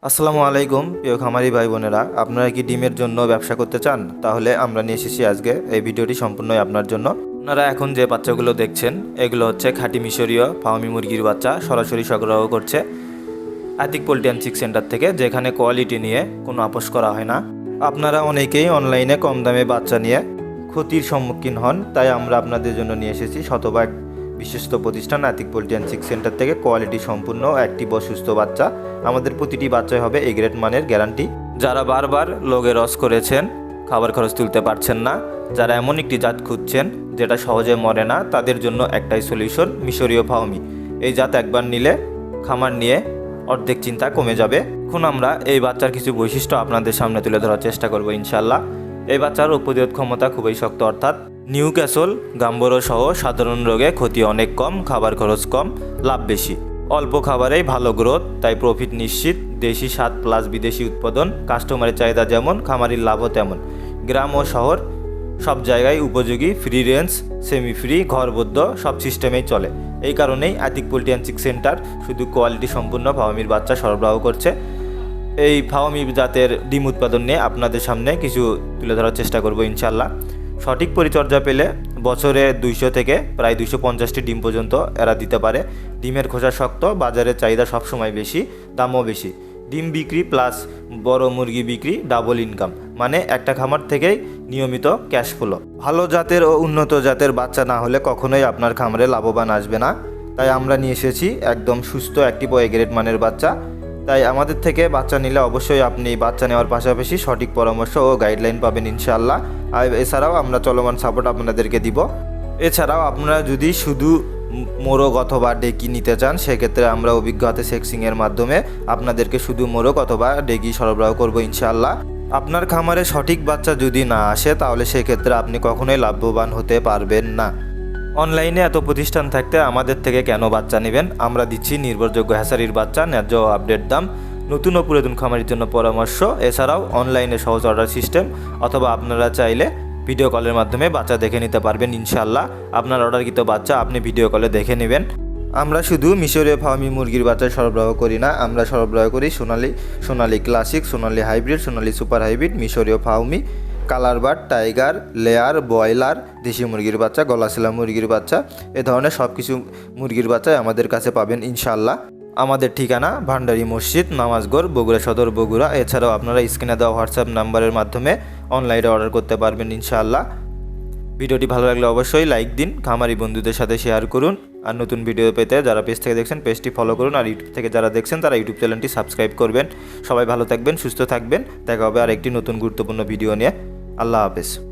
আসসালামু আলাইকুম প্রিয় খামারি ভাই বোনেরা, আপনারা কি ডিমের জন্য ব্যবসা করতে চান? তাহলে আমরা নিয়ে এসেছি আজকে এই ভিডিওটি সম্পূর্ণই আপনার জন্য। আপনারা এখন যে বাচ্চাগুলো দেখছেন এগুলো হচ্ছে খাঁটি মিশরীয় ফার্মি মুরগির বাচ্চা, সরাসরি সংগ্রহ করছে Atik poultry and chick centre থেকে, যেখানে কোয়ালিটি নিয়ে কোনো আপোষ করা হয় না। আপনারা অনেকেই অনলাইনে কম দামে বাচ্চা নিয়ে ক্ষতির সম্মুখীন হন, তাই আমরা আপনাদের জন্য নিয়ে এসেছি শতভাগ বিশ্বস্ত প্রতিষ্ঠান Atik poultry and chick centre থেকে কোয়ালিটি সম্পূর্ণ অ্যাক্টিভ ও সুস্থ বাচ্চা। আমাদের প্রতিটি বাচ্চাই হবে এ গ্রেড মানের গ্যারান্টি। যারা বারবার লোগে রস করেছেন, খাবার খরচ তুলতে পারছেন না, যারা এমন একটি জাত খুঁজছেন যেটা সহজে মরে না, তাদের জন্য একটাই সলিউশন মিশরীয় ফার্মি। এই জাত একবার নিলে খামার নিয়ে অর্ধেক চিন্তা কমে যাবে। এখন আমরা এই বাচ্চার কিছু বৈশিষ্ট্য আপনাদের সামনে তুলে ধরার চেষ্টা করব ইনশাল্লাহ। এই বাচ্চার রোগ প্রতিরোধ ক্ষমতা খুবই শক্ত, অর্থাৎ নিউ ক্যাসল, গাম্বরো সহ সাধারণ রোগে ক্ষতি অনেক কম, খাবার খরচ কম, লাভ বেশি। অল্প খাবারেই ভালো গ্রোথ, তাই প্রফিট নিশ্চিত। দেশি স্বাদ প্লাস বিদেশি উৎপাদন, কাস্টমারের চাহিদা যেমন খামারির লাভও তেমন। গ্রাম ও শহর সব জায়গায় উপযোগী, ফ্রি রেঞ্জ, সেমি ফ্রি, ঘরবদ্ধ সব সিস্টেমেই চলে। এই কারণেই Atik poultry and chick centre শুধু কোয়ালিটি সম্পূর্ণ ফার্মির বাচ্চা সরবরাহ করছে। এই ফার্মি জাতের ডিম উৎপাদন নিয়ে আপনাদের সামনে কিছু তুলে ধরার চেষ্টা করব ইনশাল্লাহ। সঠিক পরিচর্যা পেলে বছরে 200 থেকে প্রায় 250টি ডিম পর্যন্ত এরা দিতে পারে। ডিমের খোসা শক্ত, বাজারের চাহিদা সবসময় বেশি, দামও বেশি। ডিম বিক্রি প্লাস বড় মুরগি বিক্রি, ডাবল ইনকাম, মানে একটা খামার থেকেই নিয়মিত ক্যাশ ফ্লো। ভালো জাতের ও উন্নত জাতের বাচ্চা না হলে কখনোই আপনার খামারে লাভবান আসবে না। তাই আমরা নিয়ে এসেছি একদম সুস্থ অ্যাক্টিভ ও এ গ্রেড মানের বাচ্চা। তাই আমাদের থেকে বাচ্চা নিলে অবশ্যই আপনি বাচ্চা নেওয়ার পাশাপাশি সঠিক পরামর্শ ও গাইডলাইন পাবেন ইনশাআল্লাহ। আর এছাড়াও আমরা চলমান সাপোর্ট আপনাদেরকে দিব। এছাড়াও আপনারা যদি শুধু মোরগ অথবা ডেকি নিতে চান, সেক্ষেত্রে আমরা অভিজ্ঞ হাতে সেক্সিংয়ের মাধ্যমে আপনাদেরকে শুধু মোরগ অথবা ডেকি সরবরাহ করব ইনশাআল্লাহ। আপনার খামারে সঠিক বাচ্চা যদি না আসে, তাহলে সেক্ষেত্রে আপনি কখনোই লাভবান হতে পারবেন না। অনলাইনে এত প্রতিষ্ঠান থাকতে আমাদের থেকে কেন বাচ্চা নেবেন? আমরা দিচ্ছি নির্ভরযোগ্য হ্যাচারির বাচ্চা, ন্যায্য আপডেট দাম, নতুন ও পুরাতন খামারির জন্য পরামর্শ। এছাড়াও অনলাইনে সহজ অর্ডার সিস্টেম, অথবা আপনারা চাইলে ভিডিও কলের মাধ্যমে বাচ্চা দেখে নিতে পারবেন ইনশাআল্লাহ। আপনার অর্ডারকৃত বাচ্চা আপনি ভিডিও কলে দেখে নেবেন। আমরা শুধু মিশরীয় ফার্মি মুরগির বাচ্চা সরবরাহ করি না, আমরা সরবরাহ করি সোনালি ক্লাসিক, সোনালি হাইব্রিড, সোনালি সুপার হাইব্রিড, মিশরীয় Fermi, colour bird, tiger, layer, broiler, দেশি মুরগির বাচ্চা, গলাশিলা মুরগির বাচ্চা, এ ধরনের সব কিছু মুরগির বাচ্চা আমাদের কাছে পাবেন ইনশাআল্লাহ। আমাদের ঠিকানা ভান্ডারি মসজিদ, নামাজগড়, বগুড়া সদর, বগুড়া। এছাড়াও আপনারা স্ক্রিনে দেওয়া হোয়াটসঅ্যাপ নাম্বারের মাধ্যমে অনলাইনে অর্ডার করতে পারবেন ইনশাআল্লাহ। ভিডিওটি ভালো লাগলে অবশ্যই লাইক দিন, খামারি বন্ধুদের সাথে শেয়ার করুন। আর নতুন ভিডিও পেতে যারা পেজ থেকে দেখছেন পেজটি ফলো করুন, আর ইউটিউব থেকে যারা দেখছেন তারা ইউটিউব চ্যানেলটি সাবস্ক্রাইব করবেন। সবাই ভালো থাকবেন, সুস্থ থাকবেন। দেখা হবে আর একটি নতুন গুরুত্বপূর্ণ ভিডিও নিয়ে। আল্লাহ হাফেজ।